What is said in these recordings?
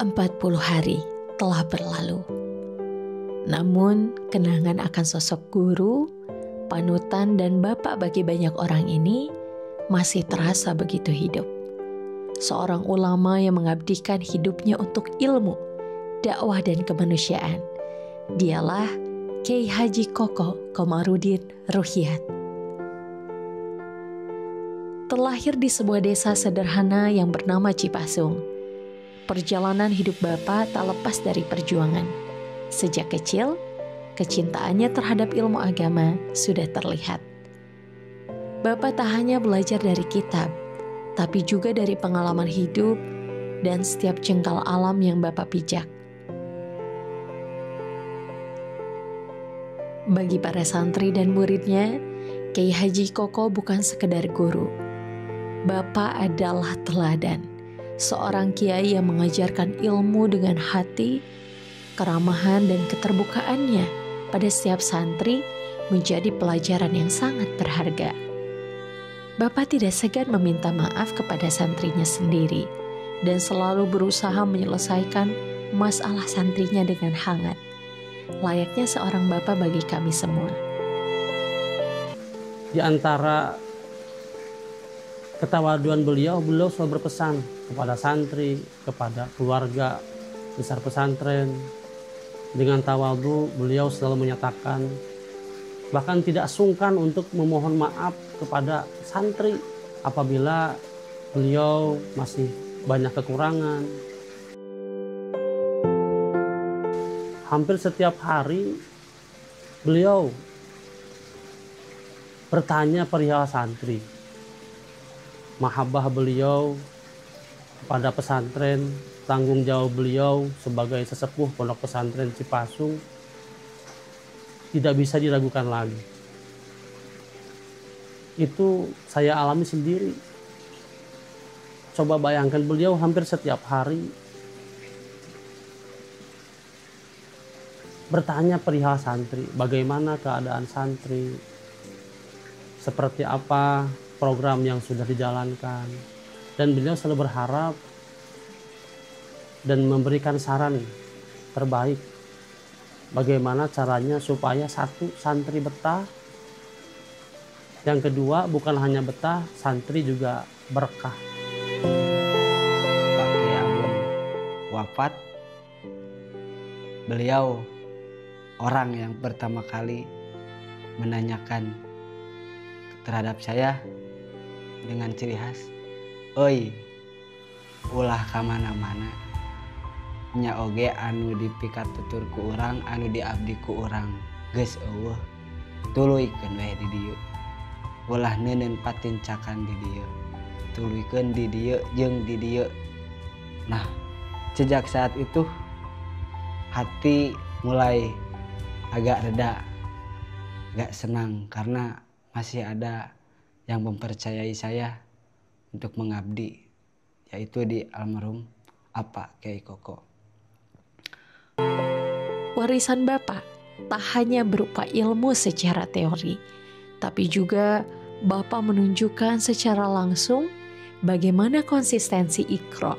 40 hari telah berlalu. Namun, kenangan akan sosok guru, panutan dan bapak bagi banyak orang ini masih terasa begitu hidup. Seorang ulama yang mengabdikan hidupnya untuk ilmu, dakwah dan kemanusiaan. Dialah Kyai Haji Koko Komarudin Ruhyat. Terlahir di sebuah desa sederhana yang bernama Cipasung. Perjalanan hidup Bapak tak lepas dari perjuangan. Sejak kecil, kecintaannya terhadap ilmu agama sudah terlihat. Bapak tak hanya belajar dari kitab, tapi juga dari pengalaman hidup dan setiap jengkal alam yang Bapak pijak. Bagi para santri dan muridnya, Kyai Haji Koko bukan sekedar guru. Bapak adalah teladan, seorang kiai yang mengajarkan ilmu dengan hati, keramahan dan keterbukaannya pada setiap santri menjadi pelajaran yang sangat berharga. Bapak tidak segan meminta maaf kepada santrinya sendiri dan selalu berusaha menyelesaikan masalah santrinya dengan hangat, layaknya seorang bapak bagi kami semua. Di antara ketawaduan beliau selalu berpesan kepada santri, kepada keluarga besar pesantren. Dengan tawadu, beliau selalu menyatakan, bahkan tidak sungkan untuk memohon maaf kepada santri apabila beliau masih banyak kekurangan. Hampir setiap hari beliau bertanya perihal santri. Mahabbah beliau kepada pesantren, tanggung jawab beliau sebagai sesepuh pondok pesantren Cipasung tidak bisa diragukan lagi. Itu saya alami sendiri. Coba bayangkan, beliau hampir setiap hari bertanya perihal santri, bagaimana keadaan santri, seperti apa program yang sudah dijalankan, dan beliau selalu berharap dan memberikan saran terbaik bagaimana caranya supaya satu, santri betah, yang kedua bukan hanya betah, santri juga berkah. Pak Kyai Agung wafat, beliau orang yang pertama kali menanyakan terhadap saya dengan ciri khas, "Oi, ulah kamana-mana, nya oge anu dipikat tutur ku urang, anu diabdi ku urang, geus eueuh, tuluikeun we di dieu. Ulah neuneun patincakan di dieu, tuluikeun di dieu jeung di dieu." Nah, sejak saat itu hati mulai agak reda, agak senang karena masih ada yang mempercayai saya untuk mengabdi, yaitu di almarhum Apa Kyai Koko. Warisan Bapak tak hanya berupa ilmu secara teori, tapi juga Bapak menunjukkan secara langsung bagaimana konsistensi Iqra,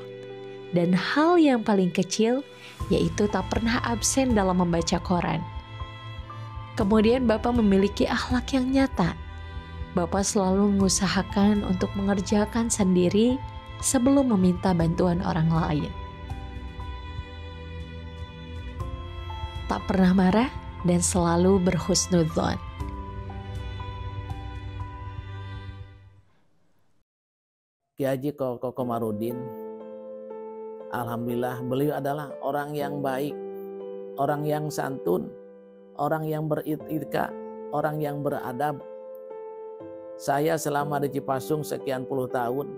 dan hal yang paling kecil yaitu tak pernah absen dalam membaca Quran. Kemudian Bapak memiliki akhlak yang nyata. Bapak selalu mengusahakan untuk mengerjakan sendiri sebelum meminta bantuan orang lain. Tak pernah marah dan selalu berhusnudzon. Kyai Haji Koko Komarudin, alhamdulillah beliau adalah orang yang baik, orang yang santun, orang yang beretika, orang yang beradab. Saya selama di Cipasung sekian puluh tahun,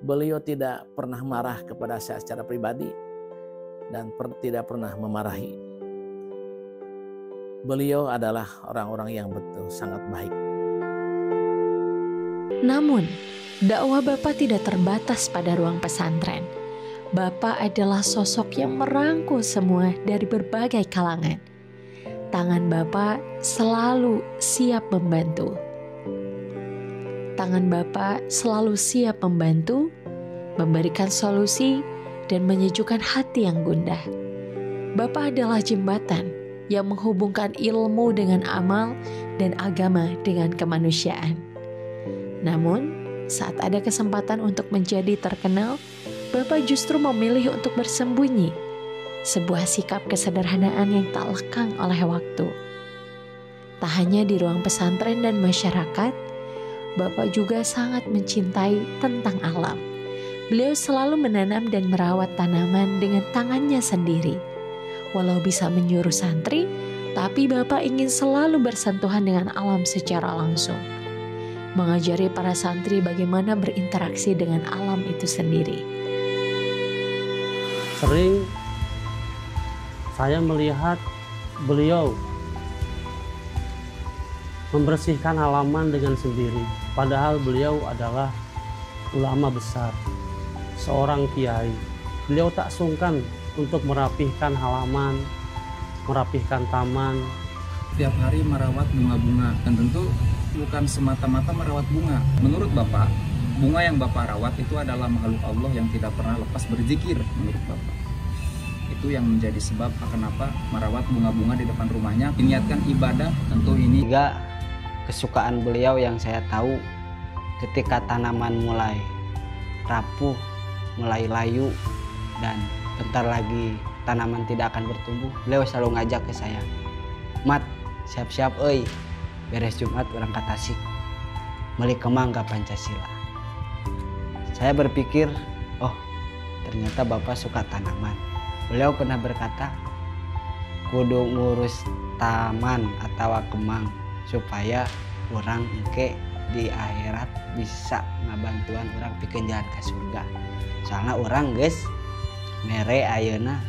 beliau tidak pernah marah kepada saya secara pribadi dan tidak pernah memarahi. Beliau adalah orang-orang yang betul sangat baik. Namun, dakwah Bapak tidak terbatas pada ruang pesantren. Bapak adalah sosok yang merangkul semua dari berbagai kalangan. Tangan Bapak selalu siap membantu. Tangan Bapak selalu siap membantu, memberikan solusi, dan menyejukkan hati yang gundah. Bapa adalah jembatan yang menghubungkan ilmu dengan amal dan agama dengan kemanusiaan. Namun, saat ada kesempatan untuk menjadi terkenal, Bapa justru memilih untuk bersembunyi, sebuah sikap kesederhanaan yang tak lekang oleh waktu. Tak hanya di ruang pesantren dan masyarakat, Bapa juga sangat mencintai tentang alam. Beliau selalu menanam dan merawat tanaman dengan tangannya sendiri. Walau bisa menyuruh santri, tapi Bapak ingin selalu bersentuhan dengan alam secara langsung. Mengajari para santri bagaimana berinteraksi dengan alam itu sendiri. Sering saya melihat beliau membersihkan halaman dengan sendiri. Padahal beliau adalah ulama besar, seorang kiai. Beliau tak sungkan untuk merapihkan halaman, merapihkan taman. Tiap hari merawat bunga-bunga, dan tentu bukan semata-mata merawat bunga. Menurut Bapak, bunga yang Bapak rawat itu adalah makhluk Allah yang tidak pernah lepas berzikir menurut Bapak. Itu yang menjadi sebab kenapa merawat bunga-bunga di depan rumahnya, diniatkan ibadah. Tentu ini Juga kesukaan beliau yang saya tahu, ketika tanaman mulai rapuh, mulai layu, dan bentar lagi tanaman tidak akan bertumbuh, beliau selalu ngajak ke saya, "Mat, siap-siap euy, beres Jumat urang ka Tasik, meuli kemang ka Pancasila." Saya berpikir, oh ternyata Bapak suka tanaman. Beliau pernah berkata, kudu ngurus taman atau kemang supaya orang engke di akhirat bisa ngabantuan orang pikeun jalan ke surga. Soalnya orang geus mere ayeuna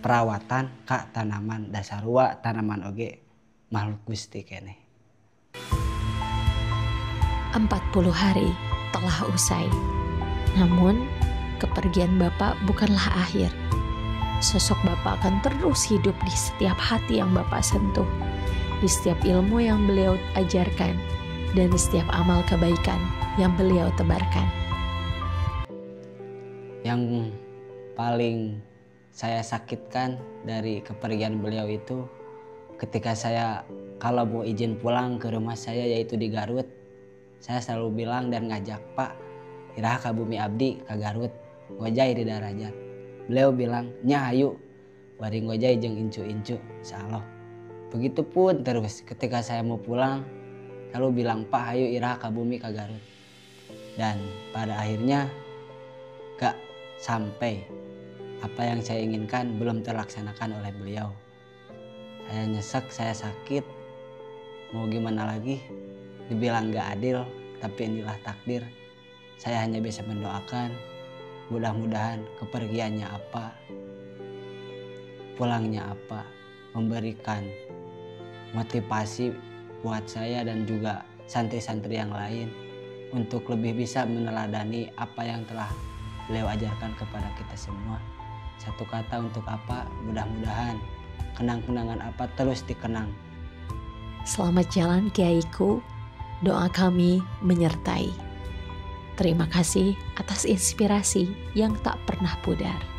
perawatan ka tanaman, dasarua tanaman oge makhluk Gusti keneh. 40 hari telah usai. Namun, kepergian Bapak bukanlah akhir. Sosok Bapak akan terus hidup di setiap hati yang Bapak sentuh, di setiap ilmu yang beliau ajarkan, dan di setiap amal kebaikan yang beliau tebarkan. Yang paling saya sakitkan dari kepergian beliau itu ketika saya kalau mau izin pulang ke rumah saya, yaitu di Garut, saya selalu bilang dan ngajak, "Pak, iraha ka bumi abdi ka Garut, ngojay di Darajat." Beliau bilang, "Nya hayu, bari ngojay jeung incu-incu, insyaallah." Begitupun terus ketika saya mau pulang, selalu bilang, "Pak, hayu iraha ka bumi ka Garut." Dan pada akhirnya gak sampai apa yang saya inginkan belum terlaksanakan oleh beliau. Saya nyesek, saya sakit, mau gimana lagi, dibilang gak adil, tapi inilah takdir. Saya hanya bisa mendoakan, mudah-mudahan kepergiannya apa, pulangnya apa, memberikan motivasi buat saya dan juga santri-santri yang lain untuk lebih bisa meneladani apa yang telah beliau ajarkan kepada kita semua. Satu kata untuk apa, mudah-mudahan kenang-kenangan apa terus dikenang. Selamat jalan Kiaiku, doa kami menyertai. Terima kasih atas inspirasi yang tak pernah pudar.